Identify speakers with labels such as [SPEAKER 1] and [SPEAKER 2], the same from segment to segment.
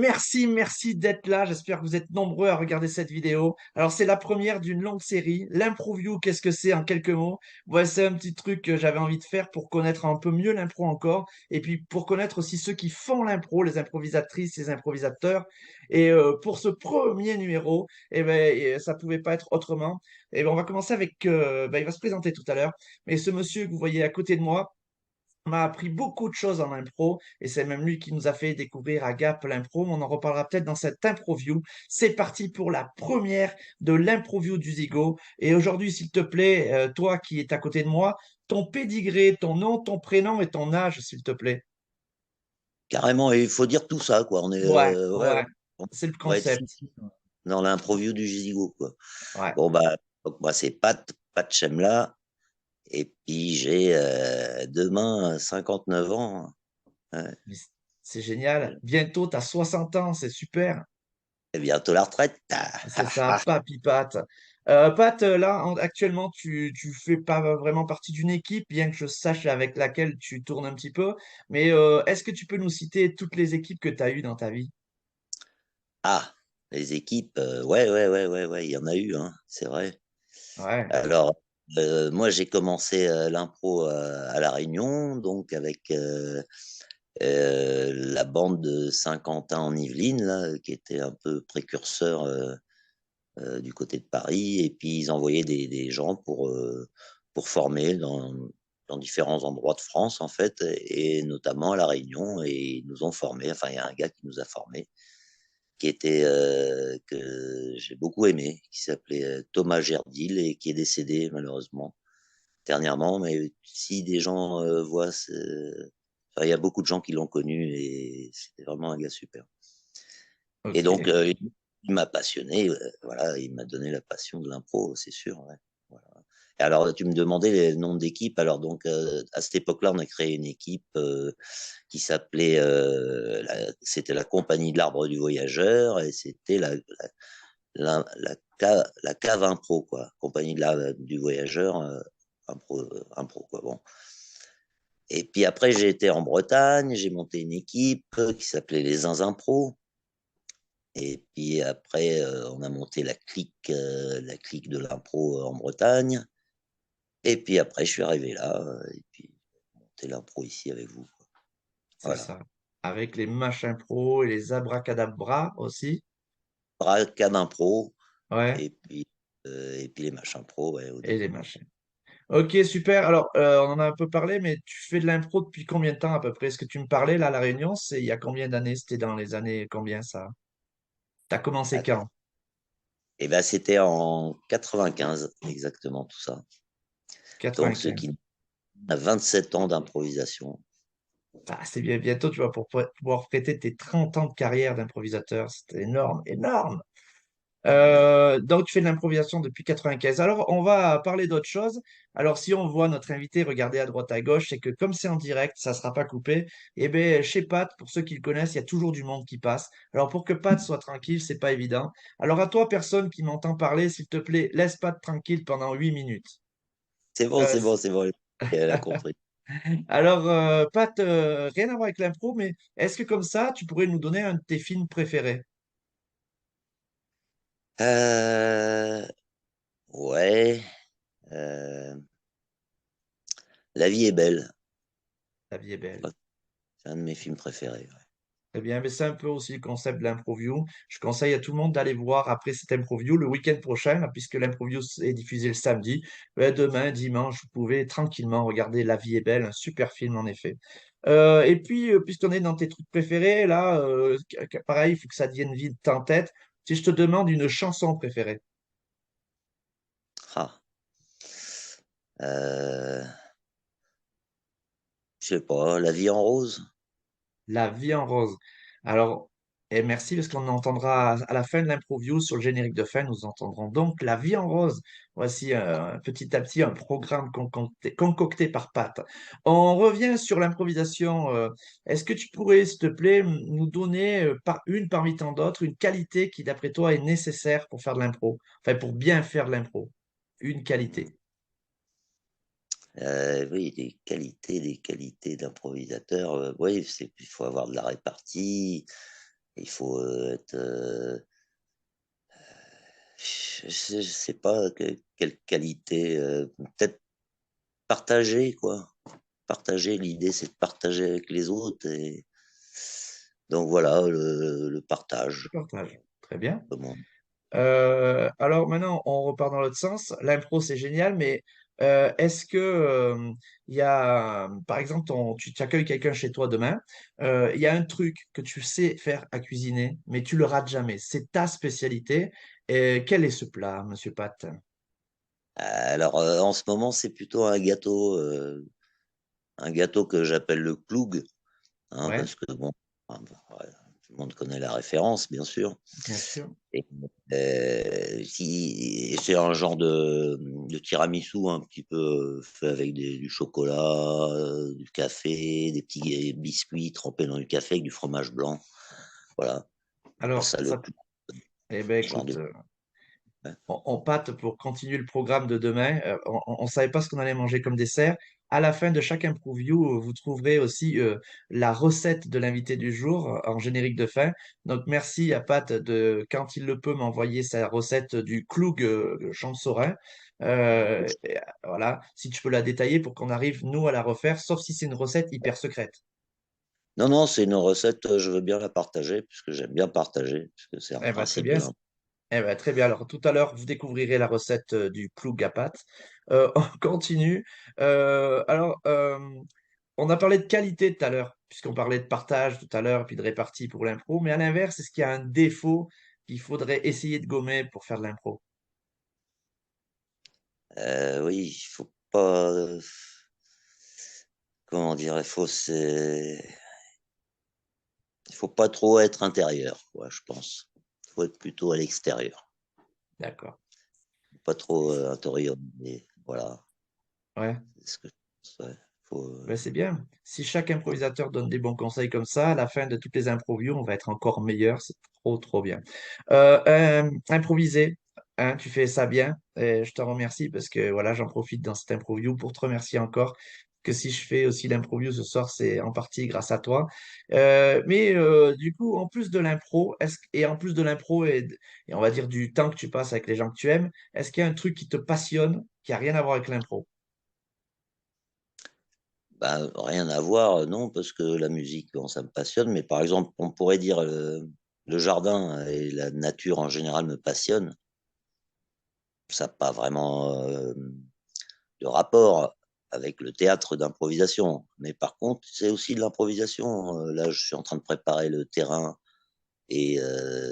[SPEAKER 1] merci d'être là. J'espère que vous êtes nombreux à regarder cette vidéo. Alors, c'est la première d'une longue série. L'improview, qu'est-ce que c'est en quelques mots? Ouais, c'est un petit truc que j'avais envie de faire pour connaître un peu mieux l'impro encore. Et puis, pour connaître aussi ceux qui font l'impro, les improvisatrices, les improvisateurs. Et pour ce premier numéro, ça pouvait pas être autrement. Et ben, on va commencer avec, il va se présenter tout à l'heure. Mais ce monsieur que vous voyez à côté de moi, m'a appris beaucoup de choses en impro et c'est même lui qui nous a fait découvrir à Gap l'impro. On en reparlera peut-être dans cette improview. C'est parti pour la première de l'improview du Zigo. Et aujourd'hui, s'il te plaît, toi qui es à côté de moi, ton pédigré, ton nom, ton prénom et ton âge, s'il te plaît.
[SPEAKER 2] Carrément, et il faut dire tout ça, quoi.
[SPEAKER 1] Ouais,
[SPEAKER 2] Ouais,
[SPEAKER 1] ouais, c'est le
[SPEAKER 2] on va être six
[SPEAKER 1] concept.
[SPEAKER 2] dans l'improview du Gizigo, quoi.
[SPEAKER 1] Ouais.
[SPEAKER 2] Bon, bah, donc moi, c'est Pat Chemla, et puis j'ai demain 59 ans. Ouais.
[SPEAKER 1] Mais c'est génial. Bientôt, tu as 60 ans, c'est super.
[SPEAKER 2] Et bientôt la retraite.
[SPEAKER 1] C'est ça, Papy Pat. Pat, là, actuellement, tu fais pas vraiment partie d'une équipe, bien que je sache avec laquelle tu tournes un petit peu. Mais est-ce que tu peux nous citer toutes les équipes que tu as eues dans ta vie?
[SPEAKER 2] Ah, les équipes, ouais, il y en a eu, hein, c'est vrai.
[SPEAKER 1] Ouais,
[SPEAKER 2] Alors, moi, j'ai commencé l'impro à La Réunion, donc avec la bande de Saint-Quentin en Yvelines, là, qui était un peu précurseur du côté de Paris. Et puis, ils envoyaient des gens pour former dans différents endroits de France, en fait, et notamment à La Réunion. Et ils nous ont formés. Enfin, il y a un gars qui nous a formés, que j'ai beaucoup aimé, qui s'appelait Thomas Gerdil et qui est décédé, malheureusement, dernièrement. Mais si des gens enfin, il y a beaucoup de gens qui l'ont connu et c'était vraiment un gars super. Et donc,
[SPEAKER 1] ok.
[SPEAKER 2] il m'a passionné, voilà, il m'a donné la passion de l'impro, c'est sûr, ouais. Voilà. Et alors, tu me demandais les noms d'équipes. Alors, donc, à cette époque-là, on a créé une équipe qui s'appelait, c'était la Compagnie de l'Arbre du Voyageur, et c'était la cave impro, quoi. Compagnie de l'Arbre du Voyageur, impro, quoi. Bon. Et puis après, j'ai été en Bretagne, j'ai monté une équipe qui s'appelait les Zinzin Pro. Et puis après, on a monté la clique de l'impro en Bretagne. Et puis après, je suis arrivé là, et puis monté l'impro ici avec vous, quoi.
[SPEAKER 1] C'est
[SPEAKER 2] Voilà.
[SPEAKER 1] ça. Avec les machins pro et les abracadabras aussi.
[SPEAKER 2] Braca d'impro,
[SPEAKER 1] Ouais,
[SPEAKER 2] et puis les machins pro, ouais, au
[SPEAKER 1] et les
[SPEAKER 2] début.
[SPEAKER 1] machins. Ok, super. Alors, on en a un peu parlé, mais tu fais de l'impro depuis combien de temps à peu près? Est-ce que tu me parlais là, à La Réunion, c'est il y a combien d'années? C'était dans les années combien ça? T'as commencé
[SPEAKER 2] Ah,
[SPEAKER 1] quand?
[SPEAKER 2] et ben, c'était en 95, exactement tout ça. Donc, ce
[SPEAKER 1] 95.
[SPEAKER 2] qui a 27 ans d'improvisation.
[SPEAKER 1] Ah, c'est bien, bientôt, tu vas pouvoir fêter tes 30 ans de carrière d'improvisateur. C'était énorme, énorme. Donc, tu fais de l'improvisation depuis 95. Alors, on va parler d'autre chose. Alors, si on voit notre invité regarder à droite à gauche, c'est que comme c'est en direct, ça ne sera pas coupé. Et bien, chez Pat, pour ceux qui le connaissent, il y a toujours du monde qui passe. Alors, pour que Pat soit tranquille, c'est pas évident. Alors, à toi, personne qui m'entend parler, s'il te plaît, laisse Pat tranquille pendant 8 minutes.
[SPEAKER 2] C'est bon,
[SPEAKER 1] Euh,
[SPEAKER 2] c'est bon, c'est bon. Elle a compris.
[SPEAKER 1] alors, Pat, rien à voir avec l'impro, mais est-ce que comme ça, tu pourrais nous donner un de tes films préférés?
[SPEAKER 2] Euh, ouais. euh, La vie est belle.
[SPEAKER 1] La vie est belle.
[SPEAKER 2] C'est un de mes films préférés. Ouais.
[SPEAKER 1] Très bien, mais c'est un peu aussi le concept de l'improview. Je conseille à tout le monde d'aller voir après cette improview le week-end prochain, là, puisque l'improview est diffusé le samedi. Demain, dimanche, vous pouvez tranquillement regarder La vie est belle, un super film en effet. Et puis, puisqu'on est dans tes trucs préférés, là, pareil, il faut que ça devienne vite en tête. Si je te demande une chanson préférée,
[SPEAKER 2] Ah. Euh, je sais pas, La vie en rose?
[SPEAKER 1] La vie en rose. Alors, et merci parce qu'on entendra à la fin de l'improview sur le générique de fin, nous entendrons donc La vie en rose. Voici petit à petit un programme concocté par Pat. On revient sur l'improvisation. Est-ce que tu pourrais, s'il te plaît, nous donner parmi tant d'autres une qualité qui, d'après toi, est nécessaire pour faire de l'impro, enfin pour bien faire de l'impro? Une qualité.
[SPEAKER 2] Oui, des qualités d'improvisateur. Oui, il faut avoir de la répartie, Il faut être, je sais pas quelle qualité, peut-être partager, quoi. Partager, l'idée, c'est de partager avec les autres. Et donc voilà, le
[SPEAKER 1] Je
[SPEAKER 2] partage.
[SPEAKER 1] partage. Très bien.
[SPEAKER 2] Comment-
[SPEAKER 1] Alors maintenant, on repart dans l'autre sens. L'impro, c'est génial, mais est-ce que il y a, par exemple, tu accueilles quelqu'un chez toi demain, il y a un truc que tu sais faire à cuisiner, mais tu le rates jamais. C'est ta spécialité. Et quel est ce plat, Monsieur Pat?
[SPEAKER 2] Alors, en ce moment, c'est plutôt un gâteau que j'appelle le cloug, hein,
[SPEAKER 1] Ouais,
[SPEAKER 2] parce que bon, ouais, tout le monde connaît la référence, bien sûr.
[SPEAKER 1] bien sûr.
[SPEAKER 2] Et, c'est un genre de tiramisu un petit peu fait avec du chocolat, du café, des petits biscuits trempés dans du café avec du fromage blanc. Voilà, appelle
[SPEAKER 1] Alors,
[SPEAKER 2] ça le
[SPEAKER 1] ça, eh ben,
[SPEAKER 2] genre
[SPEAKER 1] écoute,
[SPEAKER 2] de. Ouais.
[SPEAKER 1] on pâte pour continuer le programme de demain. On ne savait pas ce qu'on allait manger comme dessert. À la fin de chaque Improview, vous trouverez aussi la recette de l'invité du jour en générique de fin. Donc, merci à Pat de, quand il le peut, m'envoyer sa recette du cloug champsaurin. Voilà, si tu peux la détailler pour qu'on arrive, nous, à la refaire, sauf si c'est une recette hyper secrète.
[SPEAKER 2] Non, non, c'est une recette, je veux bien la partager, puisque j'aime bien partager, puisque c'est un
[SPEAKER 1] Eh ben, très
[SPEAKER 2] principe
[SPEAKER 1] bien.
[SPEAKER 2] de l'impôt.
[SPEAKER 1] Eh ben, très bien. Alors, tout à l'heure, vous découvrirez la recette du clou à pâte. On continue. On a parlé de qualité tout à l'heure, puisqu'on parlait de partage tout à l'heure, puis de répartie pour l'impro. Mais à l'inverse, est-ce qu'il y a un défaut qu'il faudrait essayer de gommer pour faire de l'impro?
[SPEAKER 2] Oui, il faut pas, comment dire, il faut pas trop être intérieur, quoi, je pense. Il faut être plutôt à l'extérieur.
[SPEAKER 1] D'accord.
[SPEAKER 2] Pas trop intérieur, mais voilà,
[SPEAKER 1] Ouais.
[SPEAKER 2] c'est ce que je pense, ouais. Faut,
[SPEAKER 1] Ben, c'est bien. Si chaque improvisateur donne des bons conseils comme ça, à la fin de toutes les improvios, on va être encore meilleur. C'est trop, trop bien. Improviser, hein, tu fais ça bien. Et je te remercie parce que voilà, j'en profite dans cette improview pour te remercier encore. Que si je fais aussi l'improview ce soir, c'est en partie grâce à toi. Du coup, en plus de l'impro, et en plus de l'impro et on va dire du temps que tu passes avec les gens que tu aimes, est-ce qu'il y a un truc qui te passionne, qui a rien à voir avec l'impro?
[SPEAKER 2] bah, rien à voir, non, parce que la musique, bon, ça me passionne, mais par exemple, on pourrait dire le jardin et la nature en général me passionnent. Ça n'a pas vraiment de rapport avec le théâtre d'improvisation. Mais par contre, c'est aussi de l'improvisation. Là, je suis en train de préparer le terrain et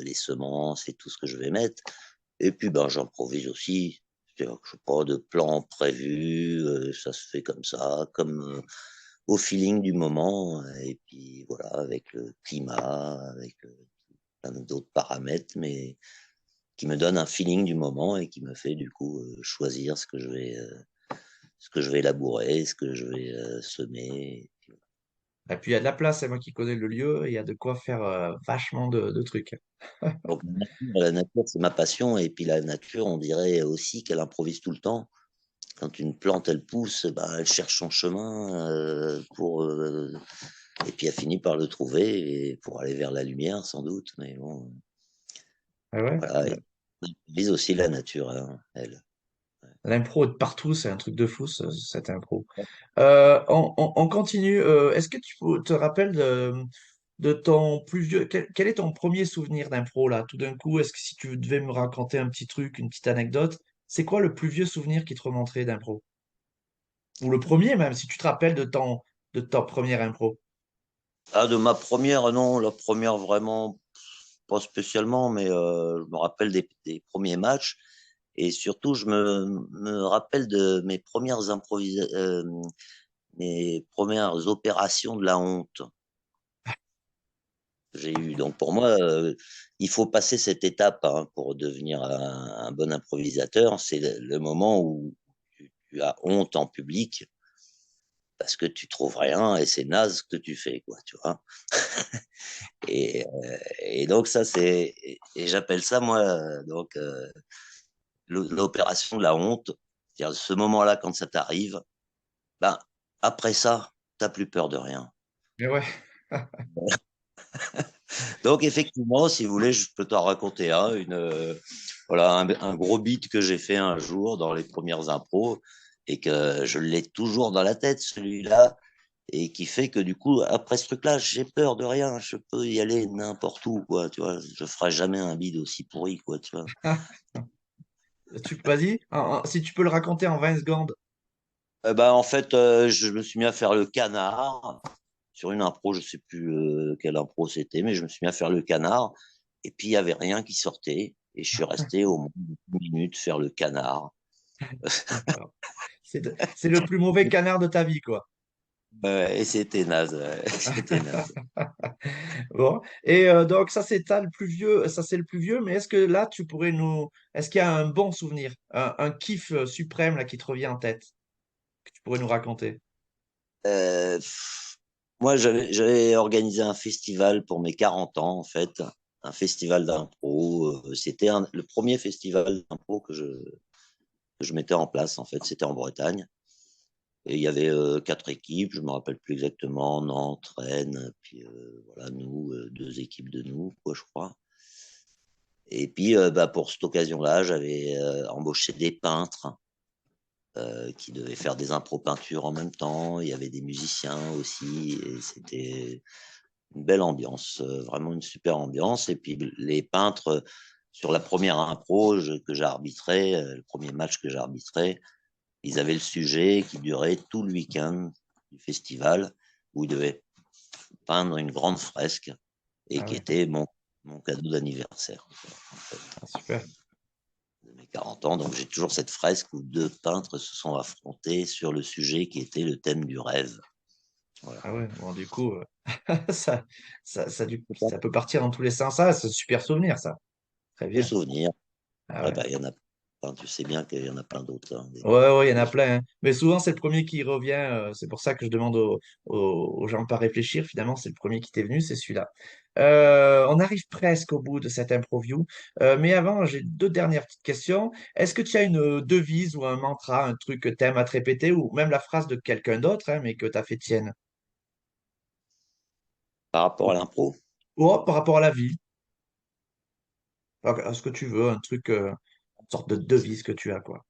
[SPEAKER 2] les semences et tout ce que je vais mettre. Et puis, ben, j'improvise aussi. C'est-à-dire que je n'ai pas de plan prévu, ça se fait comme ça, comme au feeling du moment. Et puis voilà, avec le climat, avec plein d'autres paramètres, mais qui me donne un feeling du moment et qui me fait du coup choisir ce que je vais labourer, ce que je vais semer.
[SPEAKER 1] Et puis il y a de la place, c'est moi qui connais le lieu, et il y a de quoi faire vachement de trucs.
[SPEAKER 2] Donc la nature, c'est ma passion. Et puis la nature, on dirait aussi qu'elle improvise tout le temps. Quand une plante, elle pousse, ben, elle cherche son chemin et puis elle finit par le trouver et pour aller vers la lumière, sans doute. Mais bon,
[SPEAKER 1] Ah ouais.
[SPEAKER 2] voilà. Elle vise aussi la nature, hein, elle.
[SPEAKER 1] L'impro est de partout, c'est un truc de fou, cette impro. On continue. Est-ce que te rappelles de ton plus vieux. Quel est ton premier souvenir d'impro là? Tout d'un coup, est-ce que si tu devais me raconter un petit truc, une petite anecdote, c'est quoi le plus vieux souvenir qui te remonterait d'impro? Ou le premier même, si tu te rappelles de ta première impro.
[SPEAKER 2] Ah, de ma première, non, la première vraiment, pas spécialement, mais je me rappelle des premiers matchs. Et surtout, me rappelle de mes premières opérations de la honte que j'ai eues. Donc pour moi, il faut passer cette étape, hein, pour devenir un bon improvisateur. C'est le moment où tu as honte en public parce que tu trouves rien et c'est naze ce que tu fais, quoi, tu vois. Et donc ça, et j'appelle ça, moi, l'opération de la honte. C'est-à-dire ce moment-là, quand ça t'arrive, ben, après ça, t'as plus peur de rien.
[SPEAKER 1] Mais ouais.
[SPEAKER 2] Donc, effectivement, si vous voulez, je peux t'en raconter voilà, un gros beat que j'ai fait un jour dans les premières impros et que je l'ai toujours dans la tête, celui-là, et qui fait que du coup, après ce truc-là, j'ai peur de rien. Je peux y aller n'importe où, quoi, tu vois. Je ferai jamais un beat aussi pourri, quoi, tu vois.
[SPEAKER 1] Vas-y, si tu peux le raconter en 20 secondes.
[SPEAKER 2] En fait, je me suis mis à faire le canard sur une impro, je sais plus quelle impro c'était, mais je me suis mis à faire le canard. Et puis, il y avait rien qui sortait. Et je suis resté au moins 10 minutes faire le canard.
[SPEAKER 1] D'accord. C'est le plus mauvais canard de ta vie, quoi.
[SPEAKER 2] Et c'était naze, ouais. C'était naze.
[SPEAKER 1] Bon. Et donc, ça, c'est le plus vieux, ça, c'est le plus vieux, mais est-ce que là, est-ce qu'il y a un bon souvenir, un kiff suprême, là, qui te revient en tête, que tu pourrais nous raconter?
[SPEAKER 2] Euh, pff, Moi, j'avais organisé un festival pour mes 40 ans, en fait, un festival d'impro. C'était le premier festival d'impro que je mettais en place, en fait. C'était en Bretagne. Et il y avait 4 équipes, je me rappelle plus exactement, Nantes, Rennes, puis voilà, nous, 2 équipes de nous, quoi, je crois. Et puis, pour cette occasion-là, j'avais embauché des peintres qui devaient faire des impro-peintures en même temps. Il y avait des musiciens aussi, et c'était une belle ambiance, vraiment une super ambiance. Et puis les peintres, sur la première impro que j'ai arbitré, le premier match que j'ai arbitré, ils avaient le sujet qui durait tout le week-end du festival, où ils devaient peindre une grande fresque et
[SPEAKER 1] Ah
[SPEAKER 2] qui
[SPEAKER 1] ouais,
[SPEAKER 2] était mon cadeau d'anniversaire, en fait,
[SPEAKER 1] ah, super.
[SPEAKER 2] de mes 40 ans. Donc j'ai toujours cette fresque où 2 peintres se sont affrontés sur le sujet qui était le thème du rêve. Voilà.
[SPEAKER 1] Ah ouais, bon, du coup, ça, ça peut partir dans tous les sens. Ça, c'est un super souvenir, ça. Très
[SPEAKER 2] Beau
[SPEAKER 1] bien.
[SPEAKER 2] souvenir.
[SPEAKER 1] Ah
[SPEAKER 2] Après,
[SPEAKER 1] ouais.
[SPEAKER 2] il y en a, enfin, tu sais bien qu'il y en a plein d'autres, hein,
[SPEAKER 1] Ouais, ouais, il y en
[SPEAKER 2] des
[SPEAKER 1] a
[SPEAKER 2] beaux.
[SPEAKER 1] plein, hein. Mais souvent, c'est le premier qui revient. C'est pour ça que je demande aux gens de pas réfléchir. Finalement, c'est le premier qui t'est venu, c'est celui-là. On arrive presque au bout de cette improview. Mais avant, j'ai deux dernières petites questions. Est-ce que tu as une devise ou un mantra, un truc que tu aimes à te répéter, ou même la phrase de quelqu'un d'autre, hein, mais que tu as fait tienne?
[SPEAKER 2] Par rapport à l'impro,
[SPEAKER 1] Ou par rapport à la vie, à ce que tu veux, un truc, une sorte de devise que tu as, quoi.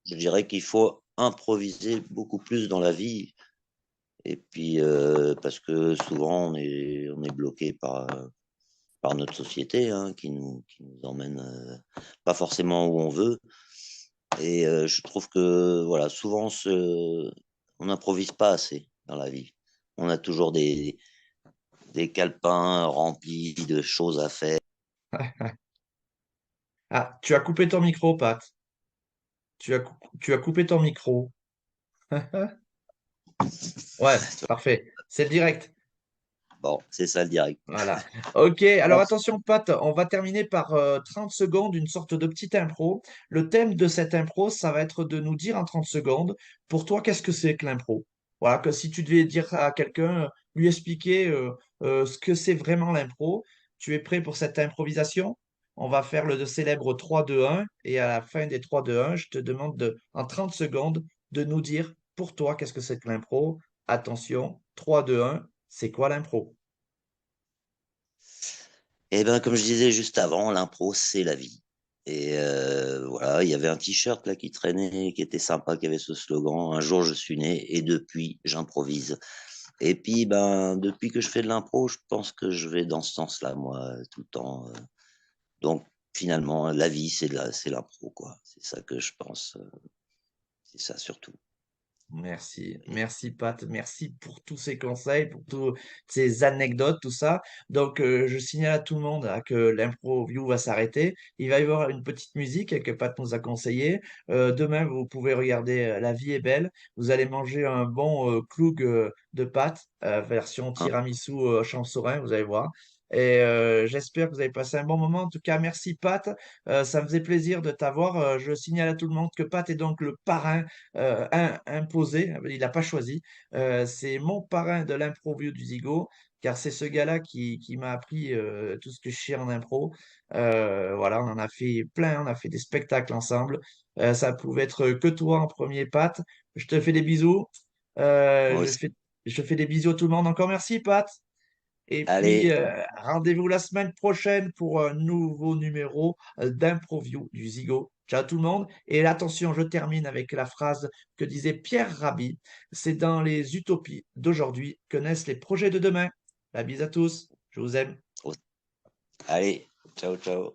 [SPEAKER 2] je dirais qu'il faut improviser beaucoup plus dans la vie. Et puis, parce que souvent, on est bloqué par notre société, hein, qui nous emmène pas forcément où on veut. Et je trouve que, voilà, souvent, on n'improvise pas assez dans la vie. On a toujours des calepins remplis de choses à faire.
[SPEAKER 1] Ah, tu as coupé ton micro, Pat. Tu as coupé ton micro. Ouais, parfait. C'est le direct.
[SPEAKER 2] Bon, c'est ça le direct.
[SPEAKER 1] Voilà. Ok, alors attention, Pat, on va terminer par 30 secondes, une sorte de petite impro. Le thème de cette impro, ça va être de nous dire en 30 secondes, pour toi, qu'est-ce que c'est que l'impro? Voilà, que si tu devais dire à quelqu'un, lui expliquer ce que c'est vraiment l'impro, tu es prêt pour cette improvisation? On va faire le célèbre 3-2-1 et à la fin des 3-2-1, je te demande en 30 secondes de nous dire, pour toi, qu'est-ce que c'est que l'impro? Attention, 3-2-1, c'est quoi l'impro?
[SPEAKER 2] Et ben, comme je disais juste avant, l'impro, c'est la vie. Et voilà, il y avait un t-shirt là qui traînait, qui était sympa, qui avait ce slogan, un jour je suis né et depuis j'improvise. Et puis, ben, depuis que je fais de l'impro, je pense que je vais dans ce sens-là, moi, tout le temps. Donc, finalement, la vie, c'est l'impro, quoi. C'est ça que je pense. C'est ça surtout.
[SPEAKER 1] Merci,
[SPEAKER 2] Et
[SPEAKER 1] merci Pat, merci pour tous ces conseils, pour toutes ces anecdotes, tout ça. Donc, je signale à tout le monde que l'impro view va s'arrêter. Il va y avoir une petite musique que Pat nous a conseillé. Demain, vous pouvez regarder La vie est belle. Vous allez manger un bon cloug de pâtes, version
[SPEAKER 2] hein,
[SPEAKER 1] tiramisu Champsaurain, vous allez voir. Et j'espère que vous avez passé un bon moment. En tout cas, merci Pat. Ça me faisait plaisir de t'avoir. Je signale à tout le monde que Pat est donc le parrain imposé, il n'a pas choisi. C'est mon parrain de l'improview du Zigo, car c'est ce gars-là qui m'a appris tout ce que je sais en impro. Voilà, on en a fait plein, on a fait des spectacles ensemble. Ça pouvait être que toi en premier, Pat. Je te fais des bisous.
[SPEAKER 2] moi
[SPEAKER 1] Euh, je
[SPEAKER 2] aussi.
[SPEAKER 1] fais, je fais des bisous à tout le monde. Encore merci, Pat. Et puis,
[SPEAKER 2] Allez,
[SPEAKER 1] rendez-vous la semaine prochaine pour un nouveau numéro d'Improview du Zigo. Ciao tout le monde. Et attention, je termine avec la phrase que disait Pierre Rabhi. C'est dans les utopies d'aujourd'hui que naissent les projets de demain. La bise à tous. Je vous aime.
[SPEAKER 2] allez, ciao, ciao.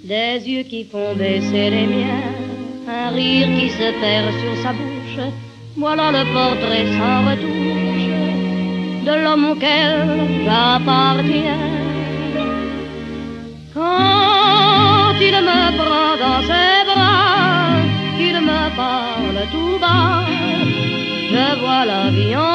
[SPEAKER 3] Des yeux qui font baisser les miens, un rire qui se perd sur sa bouche, voilà le portrait sans retouche de l'homme auquel j'appartiens. Quand il me prend dans ses bras, qu'il me parle tout bas, je vois la vie en